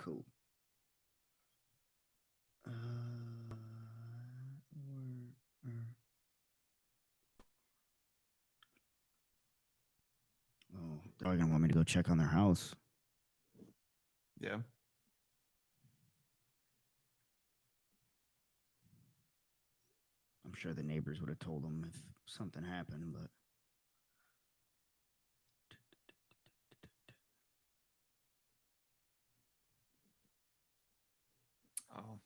cool. Oh, they're probably gonna want me to go check on their house. Yeah. I'm sure the neighbors would have told them if something happened, but Oh,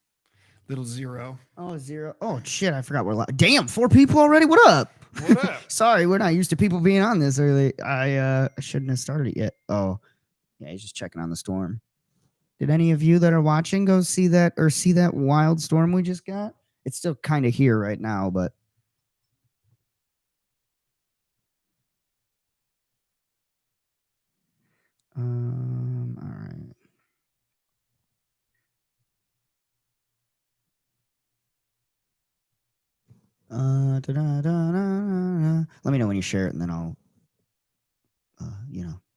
little zero. oh, zero. Oh shit, I forgot we're live. Damn, 4 people already. What up? What up? Sorry, we're not used to people being on this early. I shouldn't have started it yet. Oh, yeah, he's just checking on the storm. Did any of you that are watching go see that wild storm we just got? It's still kind of here right now, but all right. Let me know when you share it, and then I'll,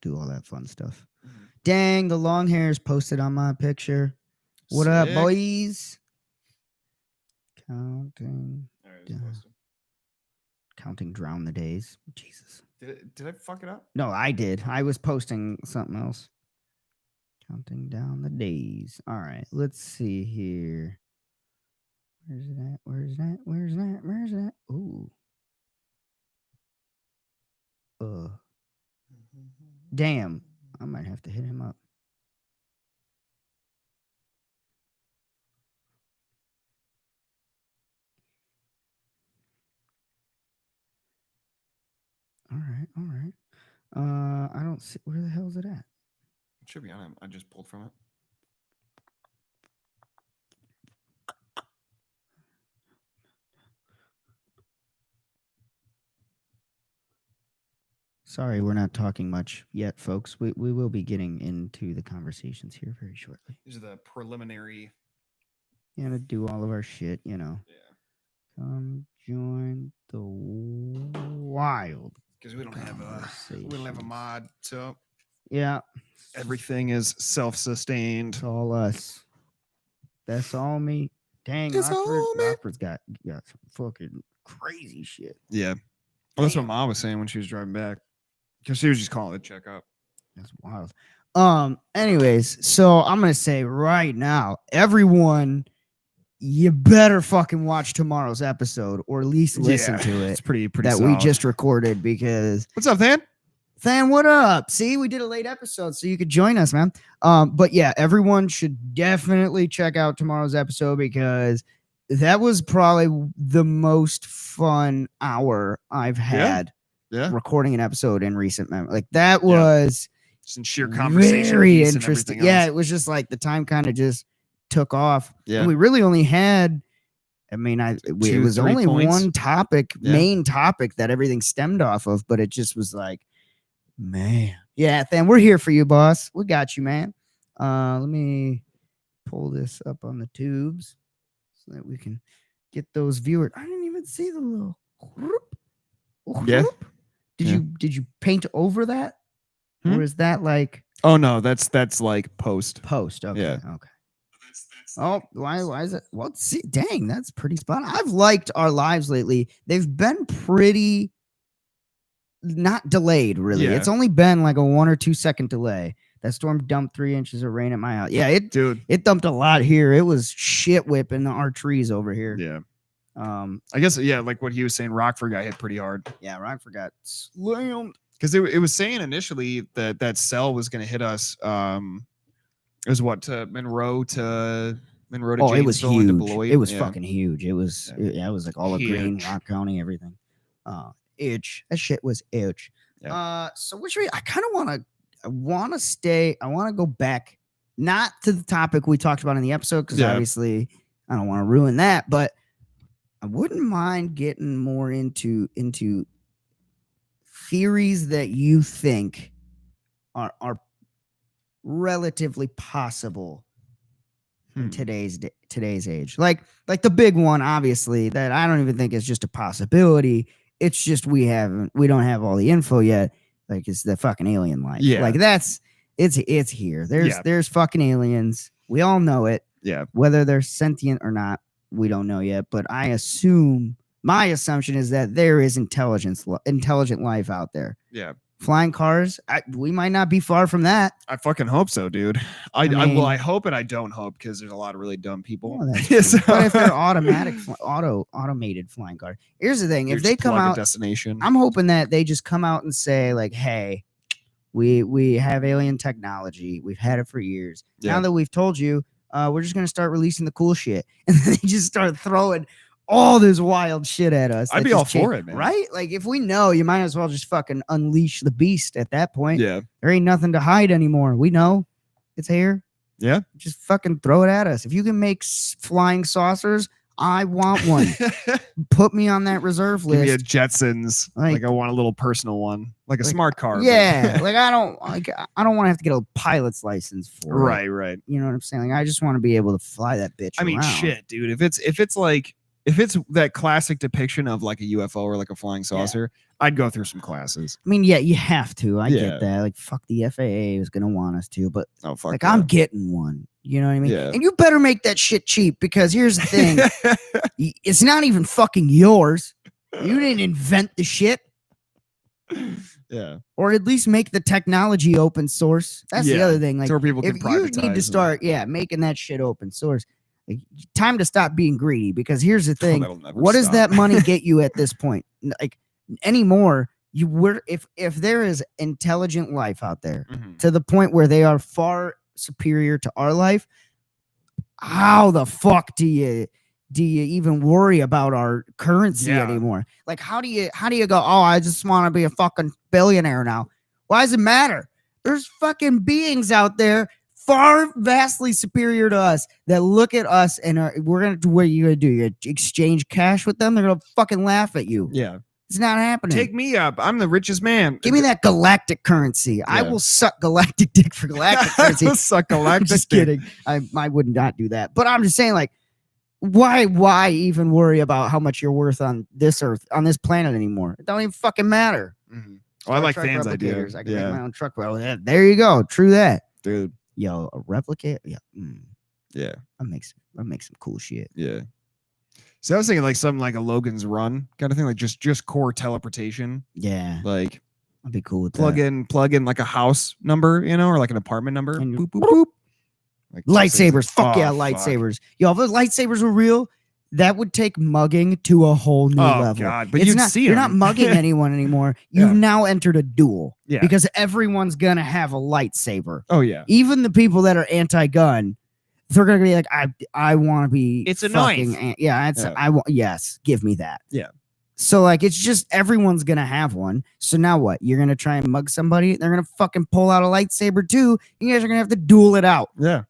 do all that fun stuff. Mhm. Dang, the long hair is posted on my picture. What up, Sick. boys? Counting, All right, it's posted. counting, drown the days. Jesus. Did I fuck it up? No, I did. I was posting something else. Counting down the days. All right, let's see here. Where's it at? Where's that? Where's that? Where's that? Ooh. Damn. I might have to hit him up. All right, all right. I don't see, where the hell is it at? It should be on him. I just pulled from it. Sorry, we're not talking much yet, folks. We will be getting into the conversations here very shortly. These are the preliminary. To do all of our shit, Yeah. Come join the wild. Because we don't have a mod, so yeah, everything is self-sustained. It's all us. That's all me. Dang, It's all me. Rockford's got some fucking crazy shit. Yeah. Well, that's what Mom was saying when she was driving back. Because she was just calling to check up. That's wild. Anyways, so I'm gonna say right now, everyone, you better fucking watch tomorrow's episode, or at least listen to it. It's pretty that solid. we just recorded, because what's up, Than? Than, what up? See, we did a late episode, so you could join us, man. But yeah, everyone should definitely check out tomorrow's episode, because that was probably the most fun hour I've had. Yeah. Recording an episode in recent memory. Like, that was some sheer conversation. Very interesting. Yeah, it was just like the time kind of just took off. Yeah. And we really only had, it was only points. One topic, main topic that everything stemmed off of, but it just was like, man. Yeah, Than, we're here for you, boss. We got you, man. Let me pull this up on the tubes so that we can get those viewers. I didn't even see the little Yeah. Did you paint over that? Or is that like, oh no, that's like post. Okay. Yeah. Okay. Oh, why is it? Well, see, dang, that's pretty spot on. I've liked our lives lately. They've been pretty not delayed, really. Yeah. It's only been like a 1 or 2 second delay. That storm dumped 3 inches of rain at my house. Yeah, it dumped a lot here. It was shit whipping our trees over here. Yeah. I guess, like what he was saying, Rockford got hit pretty hard. Yeah, Rockford got slammed. Because it was saying initially that cell was going to hit us. It was what, to Monroe to Janesville, it was huge. To Beloit. It was fucking huge. It was it was like all of huge. Green, Rock County, everything. Itch. That shit was itch. Yeah. So which way I kind of want to go back, not to the topic we talked about in the episode, because obviously I don't want to ruin that, but I wouldn't mind getting more into theories that you think are relatively possible in today's age. Like the big one, obviously, that I don't even think is just a possibility. It's just we don't have all the info yet. Like, it's the fucking alien life. Yeah. Like, that's It's here. There's fucking aliens. We all know it. Yeah. Whether they're sentient or not, we don't know yet. But my assumption is that there is intelligent life out there. Yeah. Flying cars, we might not be far from that. I fucking hope so, dude. I hope and I don't hope because there's a lot of really dumb people. Well, so, but if they're automated flying cars, here's the thing: if they come out, destination, I'm hoping that they just come out and say like, "Hey, we have alien technology. We've had it for years. Now that we've told you, we're just gonna start releasing the cool shit," and they just start throwing all this wild shit at us. I'd be all for it, man. Right? Like if we know, you might as well just fucking unleash the beast at that point. Yeah. There ain't nothing to hide anymore. We know it's here. Yeah. Just fucking throw it at us. If you can make flying saucers, I want one. Put me on that reserve list. Give me a Jetsons. Like I want a little personal one, like a smart car. Yeah. Like I don't want to have to get a pilot's license for it. Right. You know what I'm saying? Like I just want to be able to fly that bitch. I mean, around. shit, dude. If it's that classic depiction of like a UFO or like a flying saucer, I'd go through some classes. I mean, yeah, you have to. I get that. Like, fuck, the FAA is gonna want us to, but fuck, I'm getting one. You know what I mean? Yeah. And you better make that shit cheap because here's the thing: it's not even fucking yours. You didn't invent the shit. Yeah. Or at least make the technology open source. That's the other thing. Like, so people can if you need to start, making that shit open source. Like, time to stop being greedy because here's the thing: what does that money get you at this point? Like anymore, if there is intelligent life out there to the point where they are far superior to our life, how the fuck do you even worry about our currency anymore? Like how do you go, oh, I just want to be a fucking billionaire now? Why does it matter? There's fucking beings out there far vastly superior to us that look at us and we're gonna do what you gonna do? You exchange cash with them? They're gonna fucking laugh at you. Yeah. It's not happening. Take me up. I'm the richest man. Give me that galactic currency. I will suck galactic dick for galactic currency. Suck galactic just kidding. I would not do that. But I'm just saying, like, why even worry about how much you're worth on this earth, on this planet anymore? It don't even fucking matter. Mm-hmm. Well, I like fans' ideas. I can make my own truck. Well, there you go. True that. Dude. Yo, a replicator. Yeah. Yeah. I'll make some cool shit. Yeah. So I was thinking like something like a Logan's Run kind of thing, like just core teleportation. Yeah. Like I'd be cool with plug in like a house number, or like an apartment number. And boop, boop, boop. Like lightsabers. Fuck yeah, lightsabers. Yo, if those lightsabers were real, that would take mugging to a whole new level. God, but you're not mugging anyone anymore. You've now entered a duel. Yeah. Because everyone's gonna have a lightsaber. Oh yeah. Even the people that are anti-gun, they're gonna be like, I want to be. It's a knife. Yes, give me that. Yeah. So like, it's just everyone's gonna have one. So now what? You're gonna try and mug somebody. They're gonna fucking pull out a lightsaber too. You guys are gonna have to duel it out. Yeah.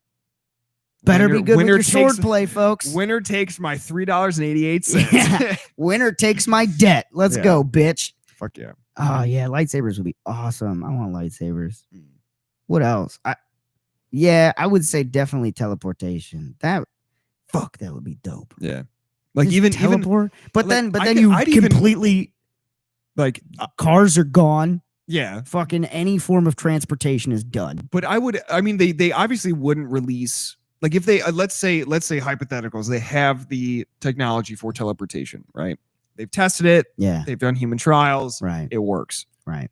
Better be good with your sword play, folks. Winner takes my $3.88. Yeah. Winner takes my debt. Let's go, bitch. Fuck yeah. Oh yeah, lightsabers would be awesome. I want lightsabers. What else? I would say definitely teleportation. That would be dope. Yeah. Like just even teleport. But like, then you completely like cars are gone. Yeah. Fucking any form of transportation is done. But they obviously wouldn't release, like if they let's say hypotheticals, they have the technology for teleportation, right? They've tested it. Yeah. They've done human trials. Right. It works. Right.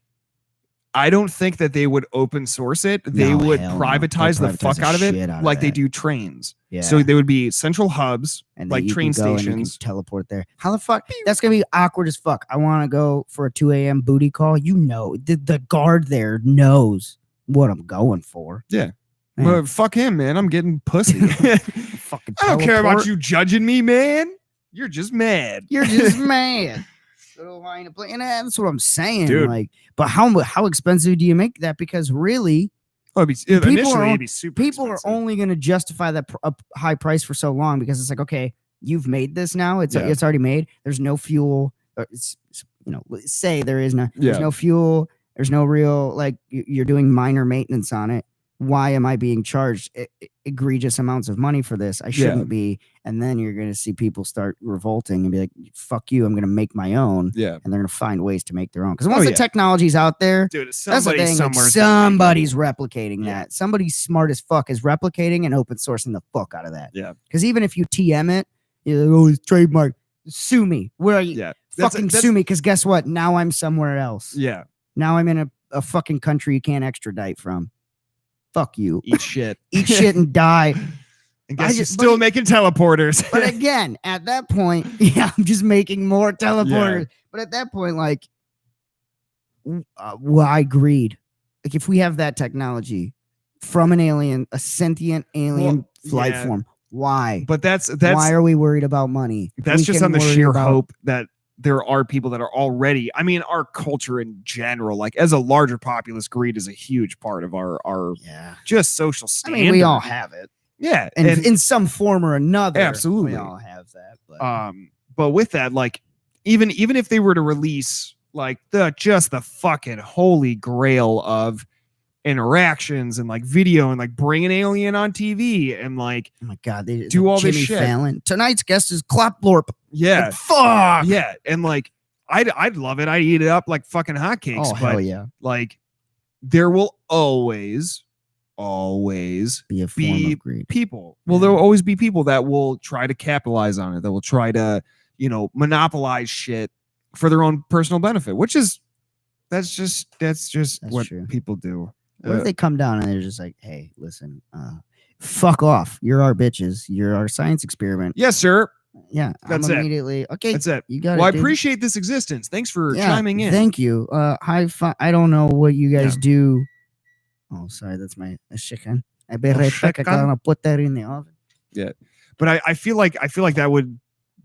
I don't think that they would open source it. They would privatize the fuck out of it like they do trains. Yeah. So they would be central hubs, and like train stations. Teleport there. How the fuck? That's going to be awkward as fuck. I want to go for a 2 a.m. booty call. The guard there knows what I'm going for. Yeah. Well, fuck him, man. I'm getting pussy. Fucking I don't care about you judging me, man. You're just mad. You're just mad. And that's what I'm saying. Dude. Like, but how expensive do you make that? Because really, initially it'd be super people expensive. are only going to justify that high price for so long because it's like, okay, you've made this now. It's already made. There's no fuel. Say there is no. There's no fuel. There's no real, like, you're doing minor maintenance on it. why am I being charged egregious amounts of money for this? I shouldn't be. And then you're going to see people start revolting and be like, fuck you, I'm going to make my own. Yeah. And they're going to find ways to make their own. Because once the technology's out there, dude, that's the thing, like, somewhere's somebody's replicating that. Somebody smart as fuck is replicating and open sourcing the fuck out of that. Yeah. Because even if you TM it, you're like, oh, it's trademark. Sue me. Where are you? Yeah. Fucking sue me. Because guess what? Now I'm somewhere else. Yeah. Now I'm in a fucking country you can't extradite from. Fuck you. Eat shit. Eat shit and die. And guess you're still making teleporters. But again, at that point, I'm just making more teleporters. Yeah. But at that point, like, why greed? Like, if we have that technology from an alien, a sentient alien flight form, why? But that's why are we worried about money? That's just on the sheer hope that there are people that are already, I mean, our culture in general, like as a larger populace, greed is a huge part of our just social standard. I mean, we all have it. Yeah. And in some form or another. Absolutely. We all have that. But with that, like, even if they were to release like the fucking holy grail of interactions and like video and like bring an alien on TV and like, oh my God, they do all Jimmy this shit. Fallon. Tonight's guest is Klopplorp. Yeah. Like, fuck. Yeah. And like, I'd love it. I'd eat it up like fucking hotcakes. Oh, hell yeah. Like, there will always be a form of greed. People. Well, there will always be people that will try to capitalize on it, that will try to, monopolize shit for their own personal benefit, which is that's just what true. People do. What if they come down and they're just like, hey, listen, fuck off. You're our bitches. You're our science experiment. Yes, sir. Yeah. That's I'm immediately okay. That's it. You got I appreciate this existence. Thanks for chiming in. Thank you. I don't know what you guys do. Oh, sorry, that's my chicken. I be right back. I gotta put that in the oven. Yeah. But I feel like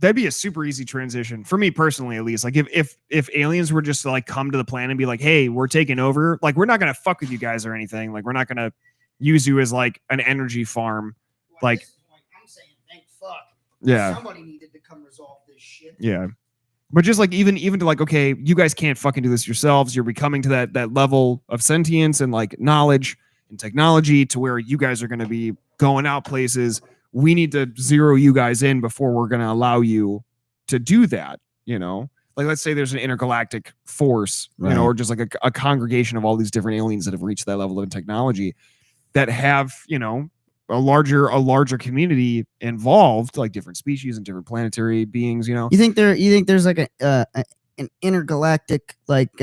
that'd be a super easy transition for me personally, at least. Like if aliens were just to like come to the planet and be like, hey, we're taking over, like we're not gonna fuck with you guys or anything. Like we're not gonna use you as like an energy farm. Well, like I'm saying thank fuck. Yeah. Somebody needed to come resolve this shit. Yeah. But just like even to like, okay, you guys can't fucking do this yourselves. You're becoming to that level of sentience and like knowledge and technology to where you guys are gonna be going out places. We need to zero you guys in before we're going to allow you to do that, Like, let's say there's an intergalactic force, or just like a congregation of all these different aliens that have reached that level of technology that have, a larger community involved, like different species and different planetary beings, You think there's like an intergalactic, like,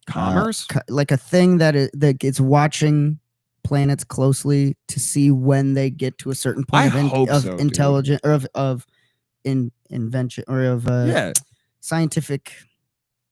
commerce? Like a thing that it's watching planets closely to see when they get to a certain point of intelligence or of invention or of scientific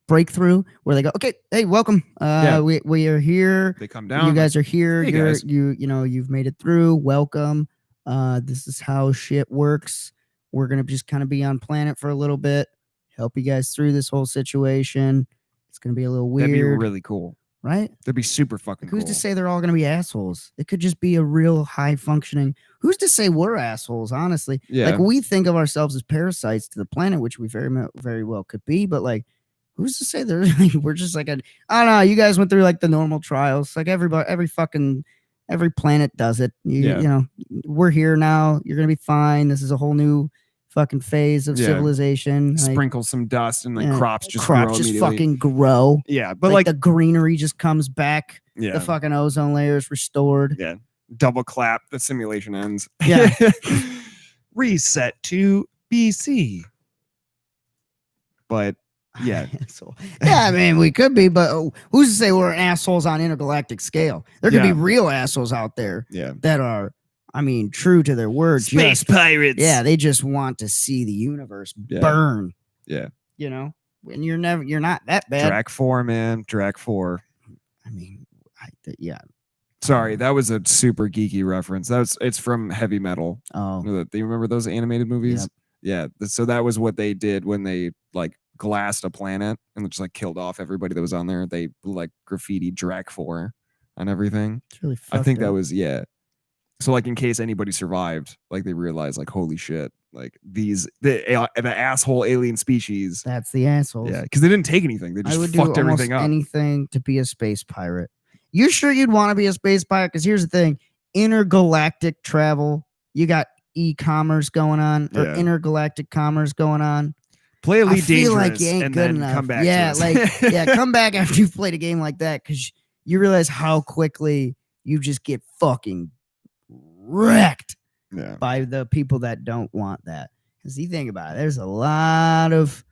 breakthrough where they go, okay, hey, welcome. We are here. They come down. You guys are here. Hey, You've made it through. Welcome. This is how shit works. We're gonna just kind of be on planet for a little bit, help you guys through this whole situation. It's gonna be a little weird. That'd be really cool. Right? That'd be super fucking cool. Who's to say they're all going to be assholes? It could just be a real high functioning. Who's to say we're assholes, honestly? Yeah. Like, we think of ourselves as parasites to the planet, which we very well could be. But, like, who's to say we're just like, I don't know. You guys went through, like, the normal trials. Like, every planet does it. We're here now. You're going to be fine. This is a whole new fucking phase of civilization. Sprinkle some dust and like crops just fucking grow. Yeah, but like the greenery just comes back. Yeah, the fucking ozone layer is restored. Yeah, double clap. The simulation ends. Yeah, reset to BC. But yeah, I mean, we could be, but who's to say we're assholes on intergalactic scale? There could be real assholes out there. Yeah, that are. I mean, true to their word. Space pirates. Yeah, they just want to see the universe burn. Yeah. And you're not that bad. Drac 4, man. Drac 4. I mean, Sorry, that was a super geeky reference. It's from Heavy Metal. Oh. Do you remember those animated movies? Yep. Yeah. So that was what they did when they like glassed a planet and just like killed off everybody that was on there. They like graffiti Drac 4 on everything. It's really I think that was So like in case anybody survived, like they realized like holy shit, like the asshole alien species. That's the assholes. Yeah, because they didn't take anything. They just fucked everything up. Anything to be a space pirate. You sure you'd want to be a space pirate? Because here's the thing: intergalactic travel. You got e-commerce going on, or Yeah. intergalactic commerce going on. Play I Elite feel Dangerous like you ain't and good then enough. come back. Yeah, to like us. yeah, come back after you've played a game like that because you realize how quickly you just get fucking wrecked Yeah. by the people that don't want that. Because you think about it, there's a lot of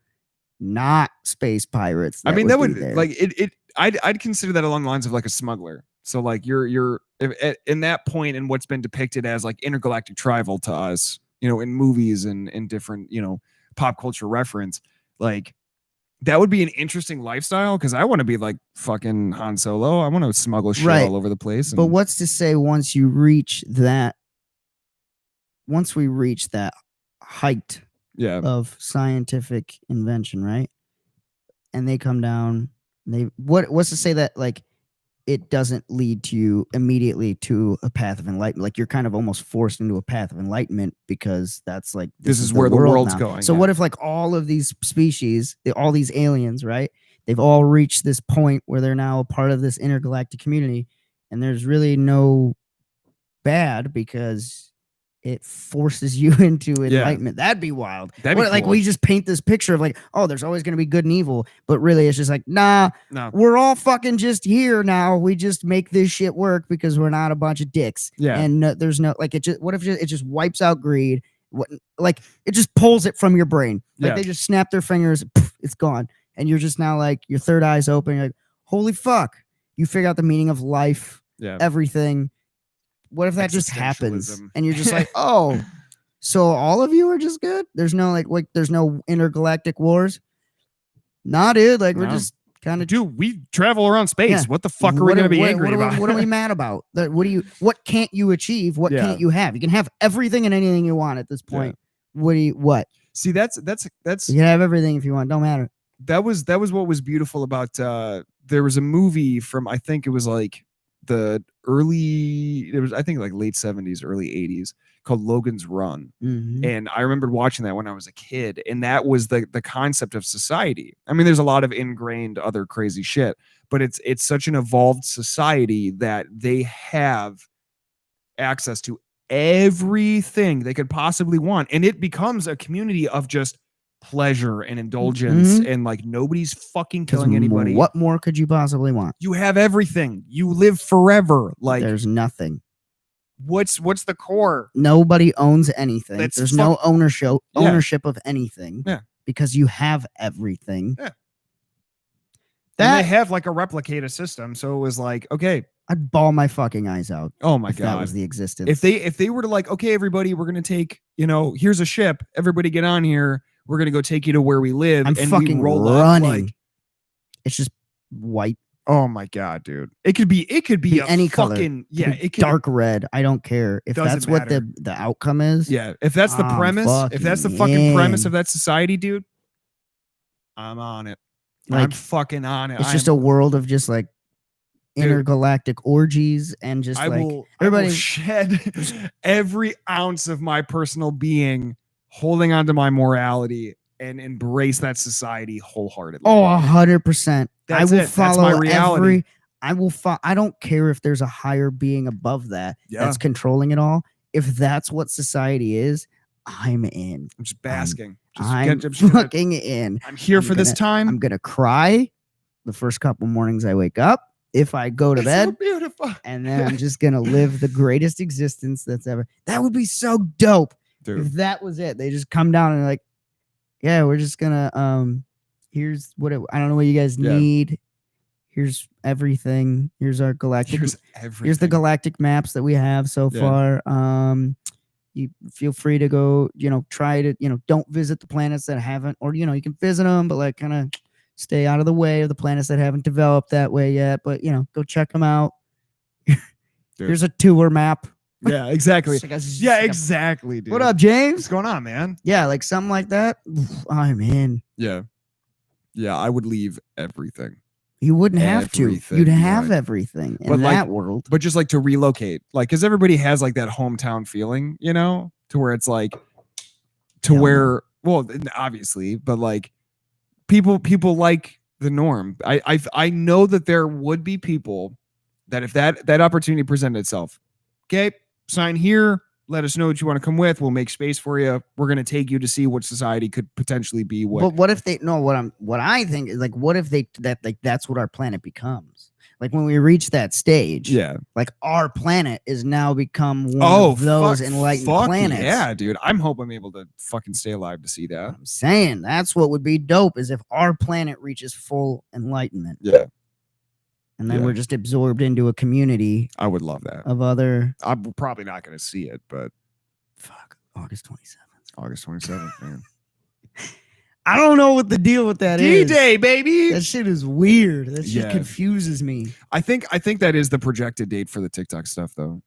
not space pirates. I mean, that would be there. like it. I'd consider that along the lines of like a smuggler. So like you're in that point in what's been depicted as like intergalactic travel to us, you know, in movies and in different, you know, pop culture reference, like that would be an interesting lifestyle because I want to be like fucking Han Solo. I want to smuggle shit Right. all over the place. But what's to say once we reach that height yeah, of scientific invention, right? And they come down, what's to say that like it doesn't lead to you immediately to a path of enlightenment? Like you're kind of almost forced into a path of enlightenment because that's like this is where the world's now. going. So what if like all of these species, all these aliens, right? They've all reached this point where they're now a part of this intergalactic community, and there's really no bad because it forces you into enlightenment. That'd be wild. That'd be like cool. we just paint this picture of like, oh, there's always going to be good and evil, but really it's just like, nah, No. we're all fucking just here now. We just make this shit work because we're not a bunch of dicks. Yeah. And there's no like it just what if it just wipes out greed? What like it just pulls it from your brain. Like Yeah. they just snap their fingers, poof, it's gone. And you're just now like your third eye's open, you're like, holy fuck. You figure out the meaning of life, Yeah. everything. What if that just happens Existentialism. and you're just like, oh, so all of you are just good? There's no like there's no intergalactic wars? Nah, dude. Like we're No. just kind of Dude, we travel around space. Yeah. What the fuck are we gonna be angry about? What are we mad about? What can't you achieve? What Yeah. can't you have? You can have everything and anything you want at this point. What? See, that's You can have everything if you want. Don't matter. that was what was beautiful about there was a movie from I think it was like the I think like late 70s, early 80s called Logan's Run. Mhm. And I remember watching that when I was a kid, and that was the concept of society. I mean, there's a lot of ingrained other crazy shit, but it's such an evolved society that they have access to everything they could possibly want, and it becomes a community of just pleasure and indulgence, and like nobody's fucking killing anybody. What more could you possibly want? You have everything. You live forever. Like There's nothing. what's the core? Nobody owns anything. That's There's no ownership of anything. Yeah. Because you have everything. Yeah. That And they have like a replicator system, so it was like, okay, I'd bawl my fucking eyes out. oh my if god, that was the existence. if they were to like, okay, everybody, we're gonna take, you know, here's a ship, everybody get on here, we're gonna go take you to where we live, I'm and fucking we roll running. up like, it's just white, oh my god, dude, it could be a any color. fucking it could dark red. I don't care if Doesn't that's what matter. the outcome is. yeah, if that's the I'm premise, if that's the fucking fucking premise in. of that society, dude, I'm on it. I'm Like fucking on it. it's just a world of just like Dude. intergalactic orgies and just I like will everybody shed every ounce of my personal being, holding on to my morality, and embrace that society wholeheartedly. Oh, 100%. That's I will it. That's follow my reality. I don't care if there's a higher being above that Yeah. that's controlling it all. If that's what society is, I'm in. I'm just basking. I'm just gonna- fucking in. I'm here I'm for this gonna- time. I'm gonna cry the first couple mornings I wake up. If I go to It's bed, so beautiful. and then I'm just gonna live the greatest existence that's ever. That would be so dope. Dude. If that was it. They just come down and like, yeah, we're just gonna here's what I don't know what you guys Yeah. need. Here's everything. Here's our galactic. Here's everything. Here's the galactic maps that we have so Yeah. far. You feel free to go, try to, don't visit the planets that haven't, or, you can visit them, but like kind of stay out of the way of the planets that haven't developed that way yet. But, go check them out. Here's a tour map. Yeah, exactly. It's like Yeah, like exactly, dude. what up, What's James? going on, man? Yeah, like something like that. I'm in. Yeah. Yeah, I would leave everything. You wouldn't have to. Everything, You'd have right. everything in But, like, that world. But just like to relocate, like, because everybody has like that hometown feeling, to where it's like, to Hell where, well, obviously, but like people like the norm. I know that there would be people that if that opportunity presented itself, okay, sign here. Let us know what you want to come with. We'll make space for you. We're going to take you to see what society could potentially be. But what if they no? What I think is like, what if that's what our planet becomes? Like when we reach that stage, yeah, like our planet is now become one of those enlightened planets. Yeah, dude. I'm hoping I'm able to fucking stay alive to see that. I'm saying that's what would be dope is if our planet reaches full enlightenment. Yeah. And then we're just absorbed into a community. I would love that. Of other. I'm probably not going to see it, but fuck, August 27th. August 27th, man. I don't know what the deal with that is. D-Day, baby. That shit is weird. That shit confuses me. I think that is the projected date for the TikTok stuff, though.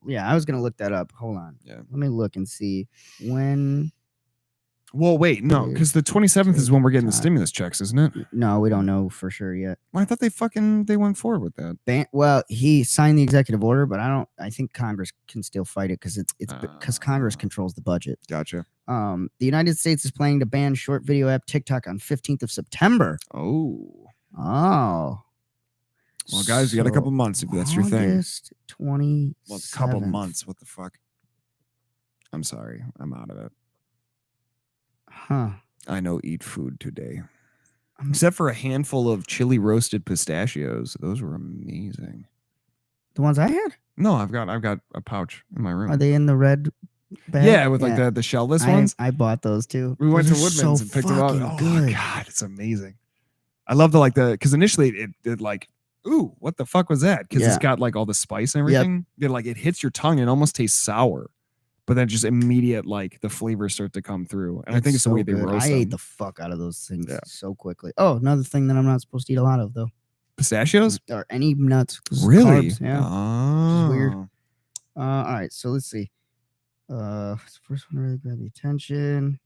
Yeah, I was gonna look that up. Hold on. Yeah. Let me look and see when. Well, wait, no, because the 27th is when we're getting the stimulus checks, isn't it? No, we don't know for sure yet. Well, I thought they went forward with that. Well, he signed the executive order, but I think Congress can still fight it because it's because Congress controls the budget. Gotcha. The United States is planning to ban short video app TikTok on 15th of September. Oh. Well, guys, you got a couple months if that's your thing. August 27th. Well, a couple months. What the fuck? I'm sorry. I'm out of it. Huh. I know eat food today. Except for a handful of chili roasted pistachios. Those were amazing. The ones I had? No, I've got a pouch in my room. Are they in the red bag? Yeah, with like the shellless ones. I bought those too. We went to Woodman's and picked them up. Oh my god, it's amazing. I love because initially it did like, ooh, what the fuck was that? Because it's got like all the spice and everything. Yep. It hits your tongue and almost tastes sour. But then just immediate, like, the flavors start to come through. And I think it's the way they roast them. I ate the fuck out of those things so quickly. Oh, another thing that I'm not supposed to eat a lot of, though. Pistachios? Or any nuts. Really? Carbs, yeah. Oh. Weird. All right, so let's see. The first one really grabbed the attention.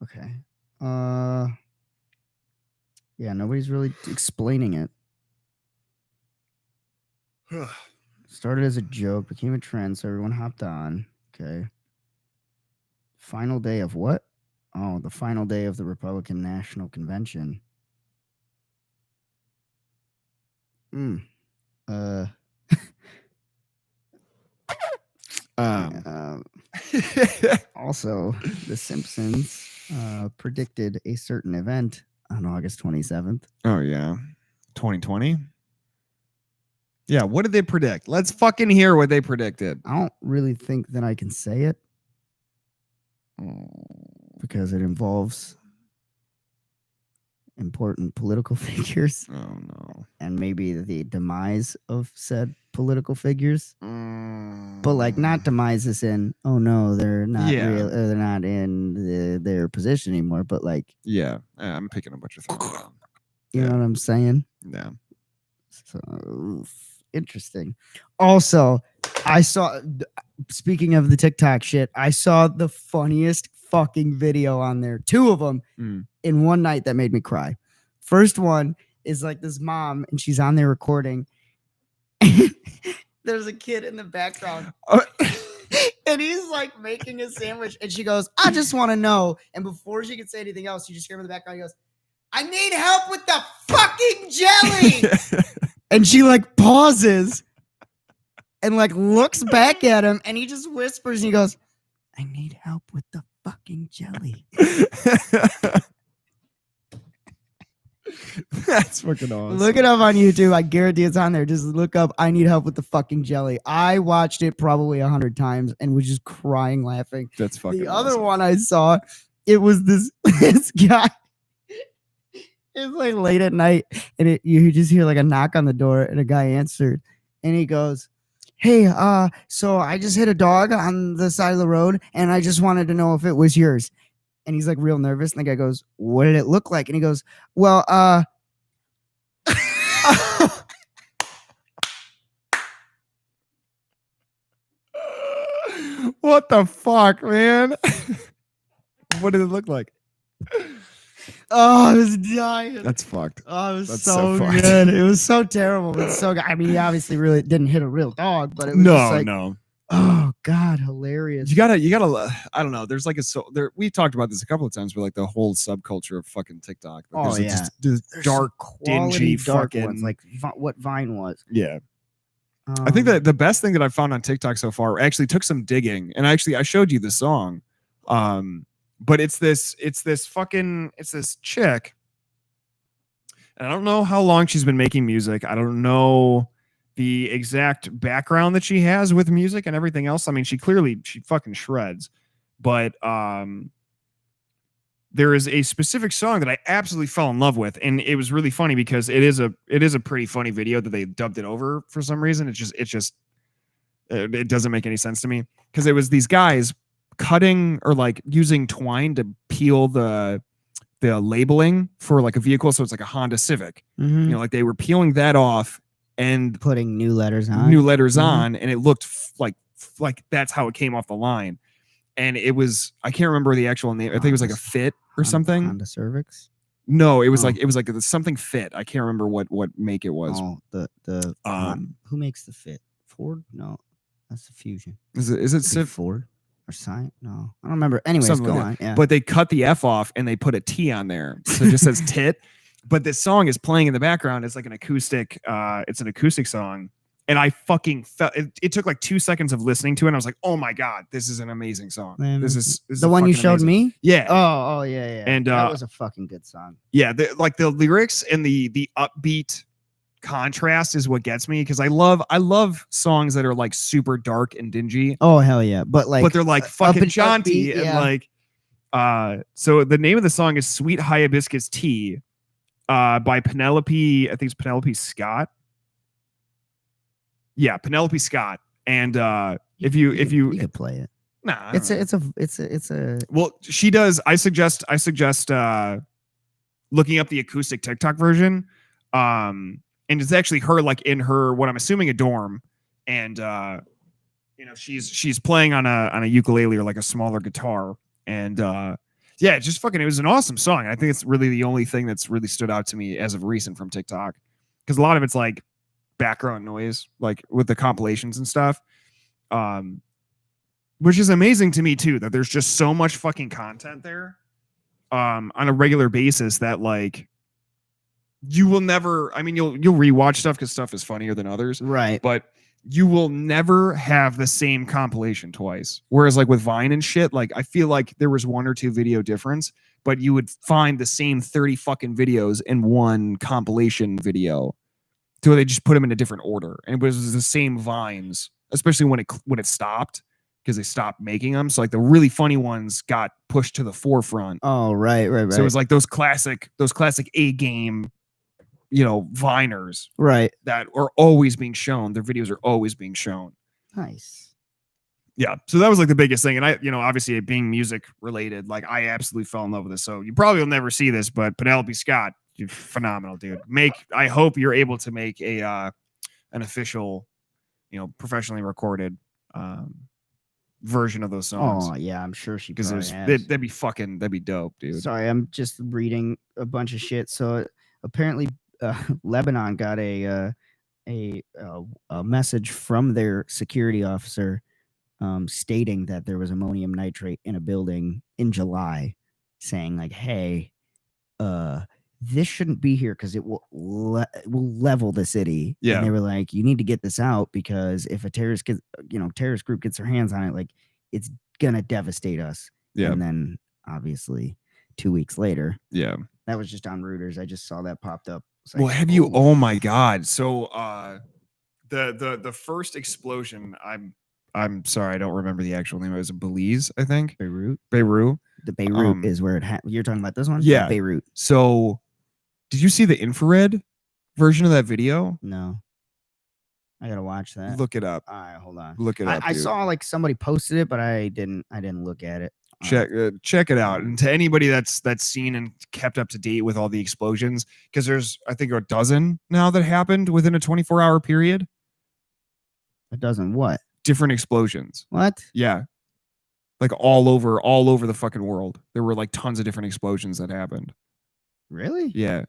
Okay. Yeah, nobody's really explaining it. Started as a joke, became a trend, so everyone hopped on. Okay. Final day of what? Oh, the final day of the Republican National Convention. Also, The Simpsons predicted a certain event on August 27th. Oh, yeah. 2020? Yeah, what did they predict? Let's fucking hear what they predicted. I don't really think that I can say it. Because it involves important political figures. Oh, no. And maybe the demise of said political figures. But like not demise as in, oh no, they're not real, they're not in their position anymore. But like, yeah, I'm picking a bunch of things down. You know what I'm saying? Yeah. So interesting. Also, I saw, speaking of the TikTok shit, I saw the funniest fucking video on there. 2 of them in one night that made me cry. First one is like this mom and she's on there recording. There's a kid in the background. And he's like making a sandwich and she goes, I just want to know. And before she could say anything else, you just hear him in the background. He goes, I need help with the fucking jelly. And she like pauses and like looks back at him and he just whispers and he goes, I need help with the fucking jelly. That's fucking awesome. Look it up on YouTube. I guarantee it's on there. Just look up I need help with the fucking jelly. I watched it probably 100 times and was just crying laughing. That's fucking The awesome. other one I saw, it was this guy. It's like late at night and you just hear like a knock on the door and a guy answered and he goes, hey, so I just hit a dog on the side of the road and I just wanted to know if it was yours. And he's like real nervous. And the guy goes, what did it look like? And he goes, well, what the fuck, man? What did it look like? Oh, I was dying. That's fucked. Oh, it was That's so fucked. good. It was so terrible, but so good. I mean, he obviously really didn't hit a real dog, but it was just like, no. Oh God, hilarious. You gotta. I don't know. There's like we talked about this a couple of times, but like the whole subculture of fucking TikTok. Like, Oh there's yeah, this there's dark, some quality dingy, dark fucking ones, like what Vine was. yeah. I think Um, that the best thing that I've found on TikTok so far actually took some digging, and actually I showed you the song, but it's this chick, and I don't know how long she's been making music. I don't know the exact background that she has with music and everything else. I mean, she fucking shreds, but there is a specific song that I absolutely fell in love with, and it was really funny because it is a pretty funny video that they dubbed it over for some reason. It doesn't make any sense to me because it was these guys cutting or like using twine to peel the labeling for like a vehicle, so it's like a Honda Civic. mhm. You know, like they were peeling that off and Putting new letters on. and it looked like that's how it came off the line. And it was, I can't remember the actual name. I think it was like a Fit or something. Honda Cervix. No, it was like something Fit. I can't remember what make it was. Oh, the who makes the Fit? Ford? No, that's the Fusion. Is it Civ Ford or Sign? No, I don't remember. Anyways, something go like on. Yeah, But they cut the F off and they put a T on there, so it just says tit. But this song is playing in the background. It's like an acoustic. It's an acoustic song. And I fucking felt it took like 2 seconds of listening to it. And I was like, oh my God, this is an amazing song. This is the one you showed me. Yeah. Oh yeah. And that was a fucking good song. Yeah, the lyrics and the upbeat contrast is what gets me, because I love songs that are like super dark and dingy. Oh hell yeah. But they're like fucking jaunty upbeat, and yeah. like so the name of the song is Sweet Hibiscus Tea by Penelope, I think it's Penelope Scott. Yeah, Penelope Scott. And if you could play it. Nah, it's a well, she does. I suggest looking up the acoustic TikTok version. And it's actually her like in her, what I'm assuming, a dorm, and she's playing on a ukulele or like a smaller guitar, and yeah, just fucking, it was an awesome song. I think it's really the only thing that's really stood out to me as of recent from TikTok, because a lot of it's like background noise, like with the compilations and stuff, which is amazing to me too, that there's just so much fucking content there on a regular basis that like you will never, I mean, you'll rewatch stuff because stuff is funnier than others, right? But you will never have the same compilation twice. Whereas like with Vine and shit, like I feel like there was 1 or 2 video difference, but you would find the same 30 fucking videos in one compilation video. So they just put them in a different order, and it was the same vines, especially when it stopped, because they stopped making them. So like the really funny ones got pushed to the forefront. Oh, right. So it was like those classic A game, Viners, right, that are always being shown. Their videos are always being shown. Nice. Yeah. So that was like the biggest thing. And I, obviously it being music related, like I absolutely fell in love with this. So you probably will never see this, but Penelope Scott, you're phenomenal, dude. I hope you're able to make an official, professionally recorded version of those songs. Oh yeah, I'm sure she, because that'd be dope, dude. Sorry, I'm just reading a bunch of shit. So apparently Lebanon got a message from their security officer stating that there was ammonium nitrate in a building in July, saying like, hey, this shouldn't be here because it will level the city. Yeah. And they were like, you need to get this out, because if a terrorist group gets their hands on it, like it's gonna devastate us. Yeah. And then obviously 2 weeks later, yeah, that was just on Reuters. I just saw that popped up. Like, well, have you? Oh my God! So the first explosion. I'm sorry, I don't remember the actual name. It was Belize, I think. Beirut. The Beirut is where it happened. You're talking about this one? Yeah, Beirut. So, did you see the infrared version of that video? No. I gotta watch that. Look it up. All right, hold on. Look it up. I saw like somebody posted it, but I didn't look at it. Check it out. And to anybody that's seen and kept up to date with all the explosions, because there's, I think, a dozen now that happened within a 24-hour period. A dozen what? Different explosions. What? Yeah. Like all over the fucking world. There were like tons of different explosions that happened. Really? Yeah.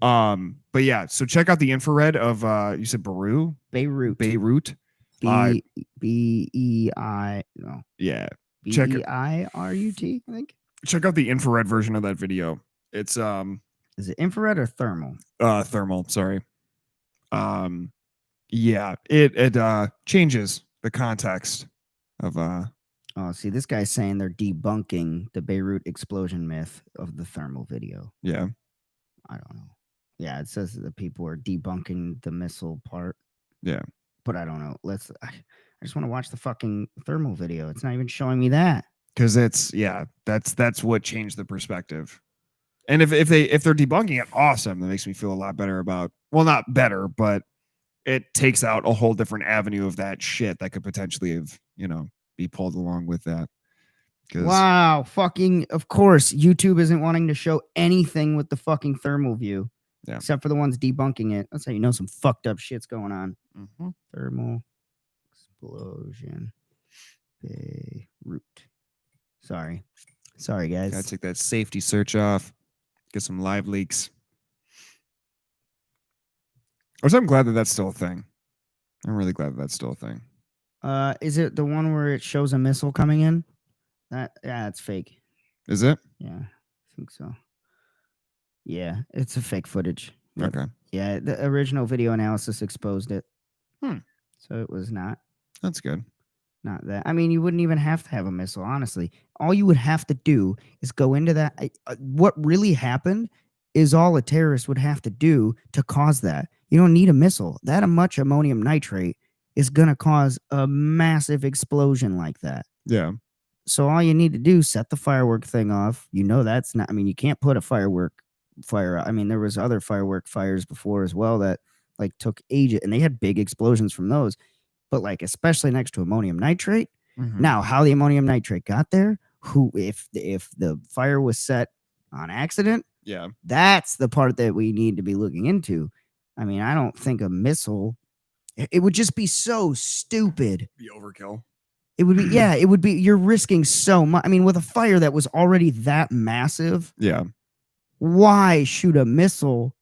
But yeah, so check out the infrared of you said Beirut. No. Yeah. Check it. BEIRUT, I think. Check out the infrared version of that video. It's Is it infrared or thermal? Thermal, sorry. Yeah, it changes the context of Oh, see, this guy's saying they're debunking the Beirut explosion myth of the thermal video. yeah. I don't know. Yeah, it says that people are debunking the missile part. Yeah. But I don't know. I just want to watch the fucking thermal video. It's not even showing me that. Because that's what changed the perspective. And if they're debunking it, awesome. That makes me feel a lot better about, well, not better, but it takes out a whole different avenue of that shit that could potentially have, be pulled along with that. Wow, fucking, of course, YouTube isn't wanting to show anything with the fucking thermal view. Yeah. Except for the ones debunking it. That's how you know some fucked up shit's going on. Mm-hmm. Thermal explosion Beirut. Sorry, guys. Gotta take that safety search off. Get some live leaks. I'm glad that that's still a thing. I'm really glad that that's still a thing. Is it the one where it shows a missile coming in? It's fake. Is it? Yeah, I think so. Yeah, it's a fake footage. Okay. Yeah, the original video analysis exposed it. So it was not. That's good. Not that. I mean, you wouldn't even have to have a missile, honestly. All you would have to do is go into that. What really happened is all a terrorist would have to do to cause that. You don't need a missile. That much ammonium nitrate is going to cause a massive explosion like that. Yeah. So all you need to do, set the firework thing off. That's not, I mean, you can't put a fire. I mean, there was other firework fires before as well that took ages, and they had big explosions from those. But especially next to ammonium nitrate. Mm-hmm. Now, how the ammonium nitrate got there, if the fire was set on accident, yeah, that's the part that we need to be looking into. I mean, I don't think a missile, it would just be so stupid. Be overkill. It would be, it would be, you're risking so much. I mean, with a fire that was already that massive, why shoot a missile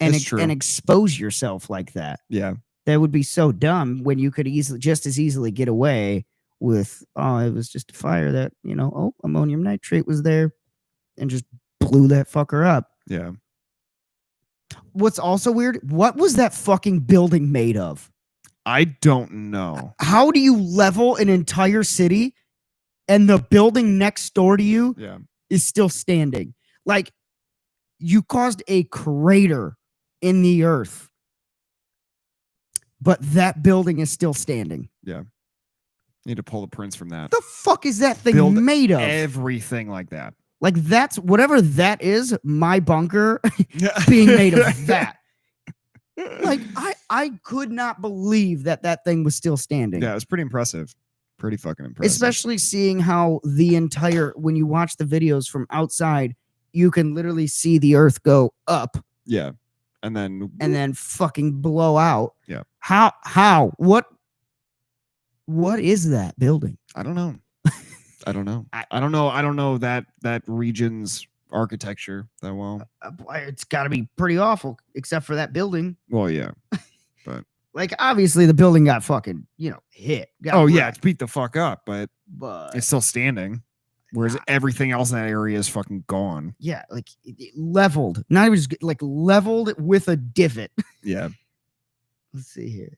and expose yourself like that? Yeah. That would be so dumb when you could just as easily get away with, it was just a fire that, ammonium nitrate was there and just blew that fucker up. Yeah. What's also weird, what was that fucking building made of? I don't know. How do you level an entire city and the building next door to you is still standing? You caused a crater in the earth, but that building is still standing. Yeah. Need to pull the prints from that. The fuck is that thing made of? Everything like that. That's whatever that is, my bunker being made of that. I could not believe that thing was still standing. Yeah, it was pretty impressive. Pretty fucking impressive. Especially seeing how when you watch the videos from outside, you can literally see the earth go up. Yeah. And then fucking blow out. Yeah. How? What is that building? I don't know. I don't know that region's architecture that well. It's got to be pretty awful, except for that building. Well, yeah. But obviously the building got fucking, hit. It's beat the fuck up, but it's still standing. Whereas everything else in that area is fucking gone. Yeah, leveled. Not even just leveled with a divot. Yeah. Let's see here.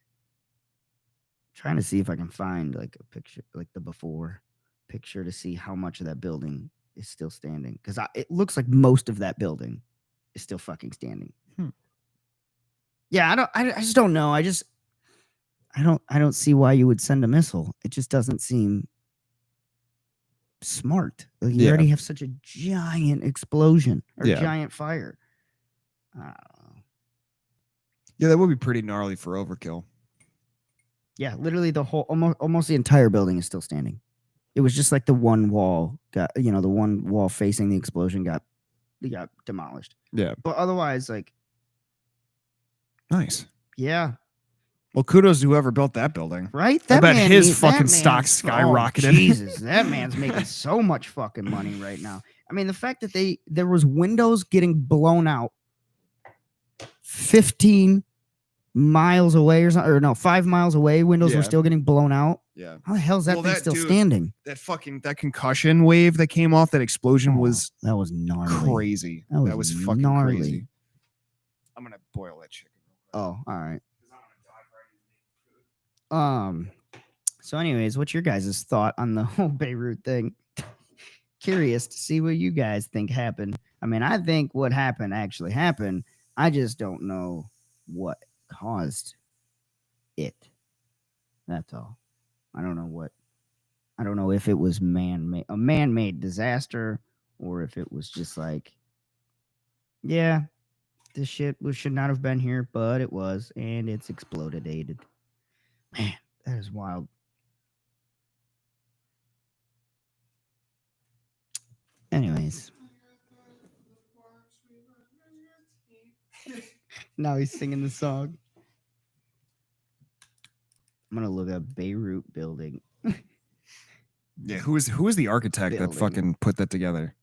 Trying to see if I can find a picture, the before picture, to see how much of that building is still standing. Because it looks like most of that building is still fucking standing. Yeah, I just don't know. I don't see why you would send a missile. It just doesn't seem smart. You already have such a giant explosion or giant fire. I don't know. Yeah, that would be pretty gnarly for overkill. Yeah, literally the whole, almost the entire building is still standing. It was just the one wall got, the one wall facing the explosion got demolished. Yeah. But otherwise, nice. Yeah. Well, kudos to whoever built that building. Right? I bet his fucking stock skyrocketed. Oh, Jesus, that man's making so much fucking money right now. I mean, the fact that there was windows getting blown out 15 miles away or something, or no, 5 miles away, windows Yeah. were still getting blown out. Yeah. How the hell is that Well, thing that still dude- standing? That concussion wave that came off that explosion Oh, was that was gnarly. crazy. That That was was fucking gnarly. crazy. I'm gonna boil that chicken. Oh, all right. So anyways, what's your guys' thought on the whole Beirut thing? Curious to see what you guys think happened. I mean, I think what happened actually happened. I just don't know what caused it. That's all. I don't know if it was a man-made disaster, or if it was just like, yeah, this shit should not have been here, but it was, and it's exploded. Man, that is wild. Anyways. Now he's singing the song. I'm gonna look up Beirut building. Yeah, who is the architect that Building. fucking put that together?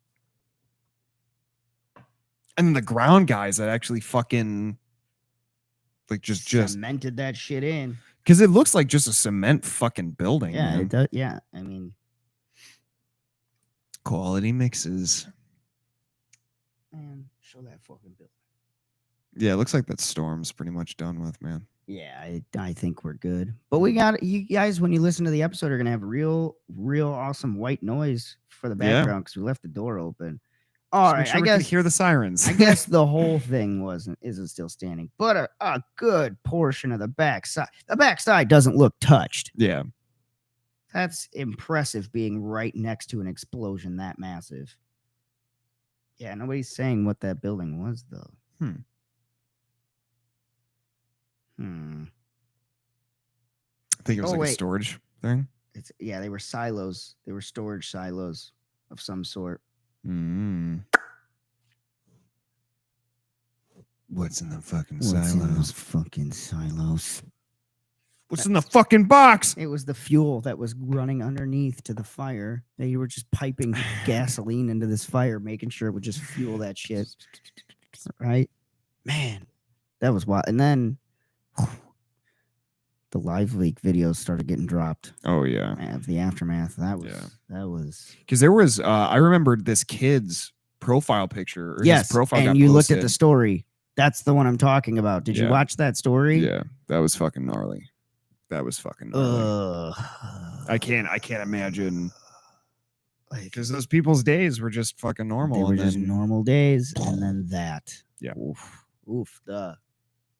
And then the ground guys that actually fucking like just Cemented that shit in. because it looks like just a cement fucking building. Yeah, man. it does. Yeah, I mean, Quality mixes. man, show that fucking building. Yeah, it looks like that storm's pretty much done with, man. Yeah, I think we're good. But we got you guys, when you listen to the episode, are gonna have real awesome white noise for the Yeah. background because we left the door open. All Just make right, sure I we can guess hear the sirens. I guess the whole thing isn't still standing, but a good portion of the backside. The backside doesn't look touched. Yeah. That's impressive, being right next to an explosion that massive. Yeah, nobody's saying what that building was, though. I think it was Oh, like a wait. storage thing. They were silos. They were storage silos of some sort. What's in the fucking What's in silos? those fucking silos? What's in the fucking box? It was the fuel that was running underneath to the fire. They were just piping gasoline into this fire, making sure it would just fuel that shit. Right? Man, that was wild. And then the live leak videos started getting dropped Oh yeah, of the aftermath. That was because there was. I remembered this kid's profile picture. Or yes. his profile And got you looked at posted. the story. That's the one I'm talking about. Did you Yeah. watch that story? Yeah, that was fucking gnarly. That was fucking gnarly. I can't imagine. Because those people's days were just fucking normal. They were and just then, normal days, and then that. Yeah. Oof.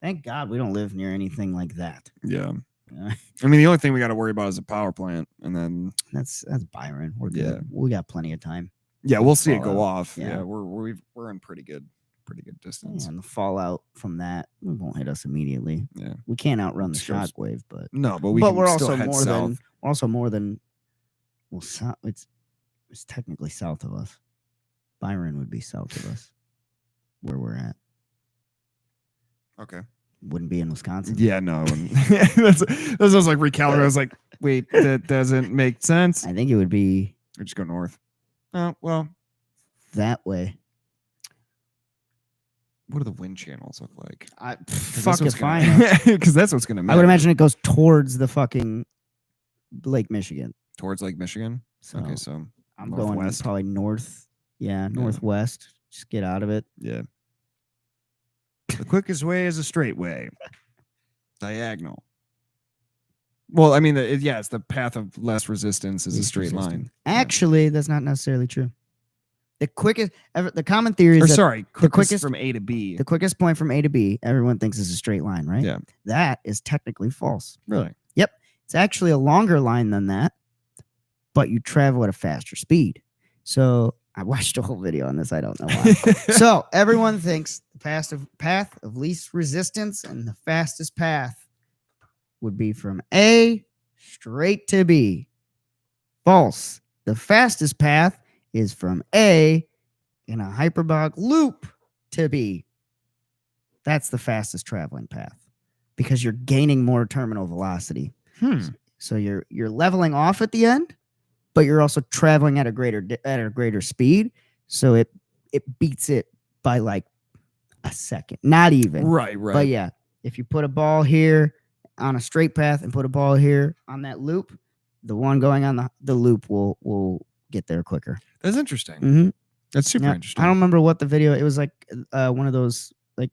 Thank God we don't live near anything like that. Yeah. Yeah. I mean, the only thing we got to worry about is a power plant, and then That's Byron. We're Yeah. good. We got plenty of time. yeah, we'll see it Fallout. go off. Yeah. Yeah, we're in pretty good distance. Yeah, and the fallout from that won't hit us immediately. Yeah. We can't outrun the It's just- shockwave, but No, but we but can we're still also head more south. than well, it's technically south of us. Byron would be south of us, where we're at. Okay. Wouldn't be in Wisconsin. Yeah, no. That's I was like recalibrating. I was like, wait, that doesn't make sense. I think it would be We just go north. Oh, well, that way. what do the wind channels look like? Fuck if I know. Because that's what's gonna I matter. would imagine it goes towards the fucking Lake Michigan. Towards Lake Michigan. So Okay, so I'm going northwest? probably north. Yeah, northwest. Just get out of it. yeah. The quickest way is a straight way. Diagonal. Well, I mean, it's the path of less resistance is a Least straight resistance. line. Actually, that's not necessarily true. The quickest, the common theory is Or that sorry, quickest quickest- from A to B. the quickest point from A to B, everyone thinks is a straight line, right? Yeah. That is technically false. Really? It's actually a longer line than that, but you travel at a faster speed. So I watched a whole video on this. I don't know why. So everyone thinks the path of least resistance and the fastest path would be from A straight to B. False. The fastest path is from A in a hyperbolic loop to B. That's the fastest traveling path because you're gaining more terminal velocity. So you're leveling off at the end, but you're also traveling at a greater speed. So it beats it by like a second, not even. Right. But yeah, if you put a ball here on a straight path and put a ball here on that loop, the one going on the loop will get there quicker. That's interesting. Mm-hmm. That's super interesting. I don't remember what the video. It was like one of those like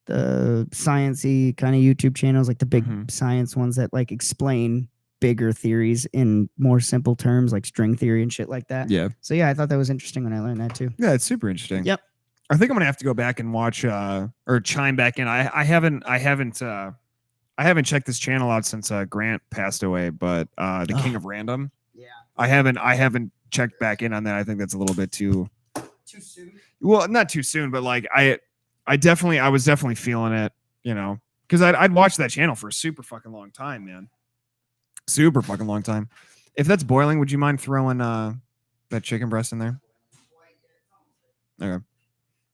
the sciencey kind of YouTube channels, like the big science ones that like explain bigger theories in more simple terms, like string theory and shit like that. Yeah. So yeah, I thought that was interesting when I learned that too. Yeah, it's super interesting. Yep. I think I'm gonna have to go back and watch or chime back in. I haven't checked this channel out since Grant passed away, but the King of Random. Yeah. I haven't checked back in on that. I think that's a little bit too soon. Well, not too soon, but like I was definitely feeling it, you know, because I'd watched that channel for a super fucking long time, man. Super fucking long time. If that's boiling, would you mind throwing that chicken breast in there? Okay.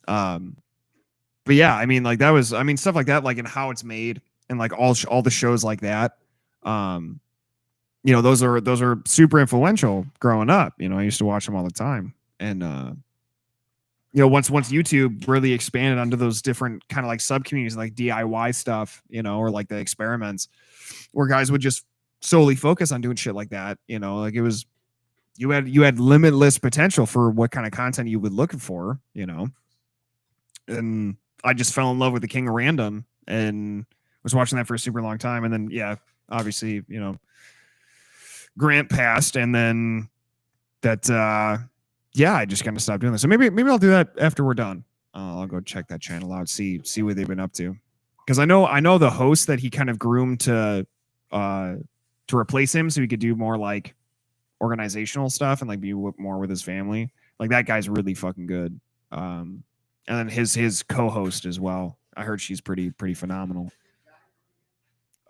But yeah, I mean, like that was, I mean, stuff like that, like and how it's made, and like all the shows like that. You know, those are super influential growing up. You know, I used to watch them all the time, and you know, once YouTube really expanded onto those different kind of like sub communities, like DIY stuff, you know, or like the experiments, where guys would just solely focus on doing shit like that. You know, like it was, you had limitless potential for what kind of content you would looking for, you know. And I just fell in love with the King of Random and was watching that for a super long time. And then, yeah, obviously, you know, Grant passed, and then that, yeah, I just kind of stopped doing this. So maybe I'll do that after we're done. I'll go check that channel out, see what they've been up to. Because I know the host that he kind of groomed to replace him, so he could do more like organizational stuff and like be more with his family. Like that guy's really fucking good. And then his co-host as well. I heard she's pretty phenomenal.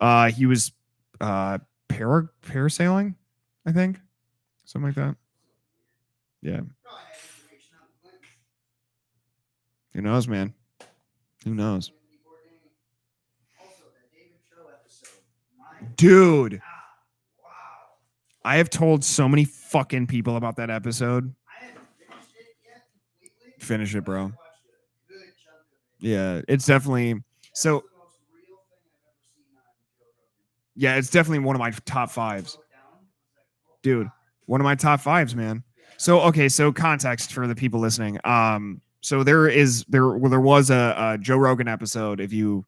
He was parasailing, I think, something like that. Yeah. Who knows, man? Who knows? Dude. I have told so many fucking people about that episode. Finish it, bro. Yeah, it's definitely so. Yeah, it's definitely one of my top fives. Dude, one of my top fives, man. So, okay, so context for the people listening. So there was a Joe Rogan episode. If you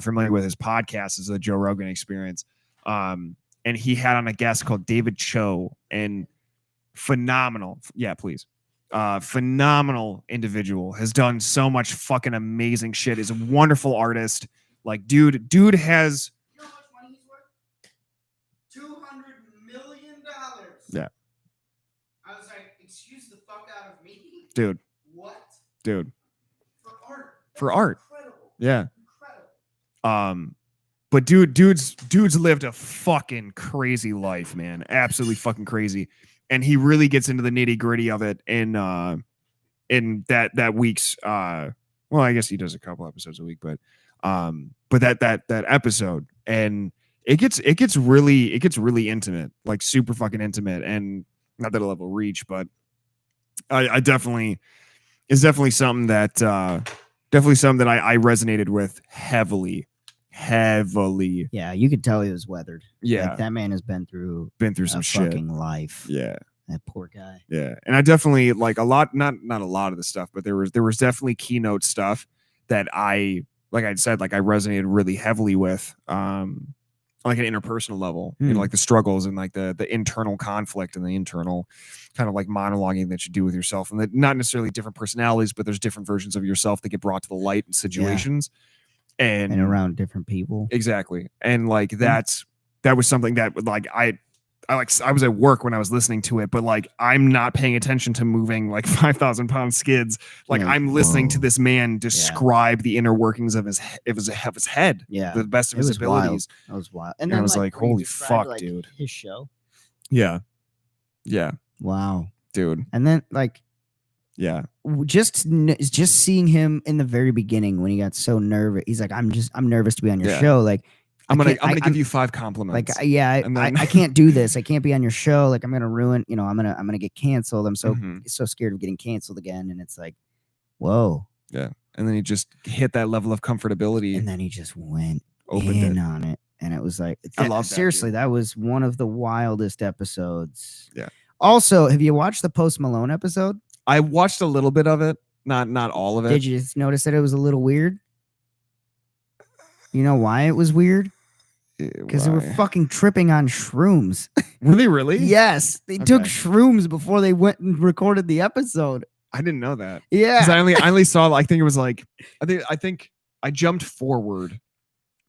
familiar with his podcast, is the Joe Rogan Experience. And he had on a guest called David Cho, and phenomenal. Yeah, please. Phenomenal individual, has done so much fucking amazing shit, is a wonderful artist. Like, dude has, you know how much money he's worth? $200 million. Yeah. I was like, excuse the fuck out of me. Dude. What? Dude. For art. For art. Incredible. Yeah. Incredible. But dude's lived a fucking crazy life, man. Absolutely fucking crazy. And he really gets into the nitty-gritty of it in that week's well, I guess he does a couple episodes a week, but that episode, and it gets really intimate, like super fucking intimate, and not that it'll ever reach, but I definitely, it's definitely something that I resonated with heavily. Yeah, you could tell he was weathered. Yeah, like, that man has been through some shit. Fucking life. Yeah, that poor guy. Yeah, and I definitely like a lot, not a lot of the stuff, but there was definitely keynote stuff that I resonated really heavily with, like an interpersonal level, you know, like the struggles and like the internal conflict and the internal kind of like monologuing that you do with yourself, and that not necessarily different personalities, but there's different versions of yourself that get brought to the light in situations. Yeah. And around different people. Exactly. And like that was something that like I was at work when I was listening to it, but like I'm not paying attention to moving like 5,000 pound skids. Like I'm listening to this man describe the inner workings of his head. Yeah. The best of his abilities. That was wild. And then I was like, holy fuck, like, dude. His show. Yeah. Yeah. Wow. Dude. And then like, yeah, just seeing him in the very beginning when he got so nervous, he's like, I'm nervous to be on your show. Like, I'm gonna give you 5 compliments. Like, I can't do this. I can't be on your show. Like, I'm gonna ruin. You know, I'm gonna get canceled. I'm so scared of getting canceled again. And it's like, whoa, Yeah. And then he just hit that level of comfortability. And then he just went Opened in it. on it. And it was like, I love that, seriously, dude. that was one of the wildest episodes. Yeah. Also, have you watched the Post Malone episode? I watched a little bit of it, not all of it. Did you just notice that it was a little weird? You know why it was weird? Because they were fucking tripping on shrooms. Were they really? Yes, they took shrooms before they went and recorded the episode. I didn't know that. Yeah, because I only saw. I think it was like I think I jumped forward.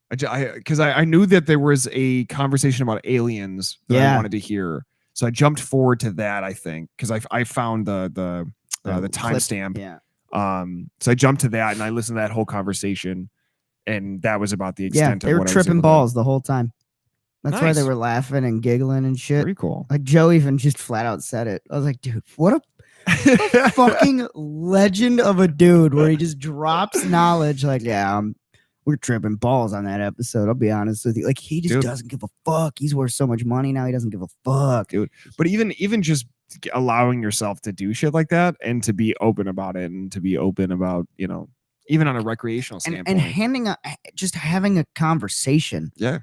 Because I knew that there was a conversation about aliens that I wanted to hear, so I jumped forward to that. I think because I found the timestamp. Yeah. So I jumped to that and I listened to that whole conversation, and that was about the extent. They were tripping balls the whole time. That's why they Nice. were laughing and giggling and shit. Very cool. Like Joe even just flat out said it. I was like, dude, what a fucking legend of a dude where he just drops knowledge. Like, yeah, we're tripping balls on that episode. I'll be honest with you. Like, he just doesn't give a fuck. He's worth so much money now. He doesn't give a fuck, dude. But even just allowing yourself to do shit like that and to be open about it and to be open about, even on a recreational standpoint and just having a conversation. Yeah.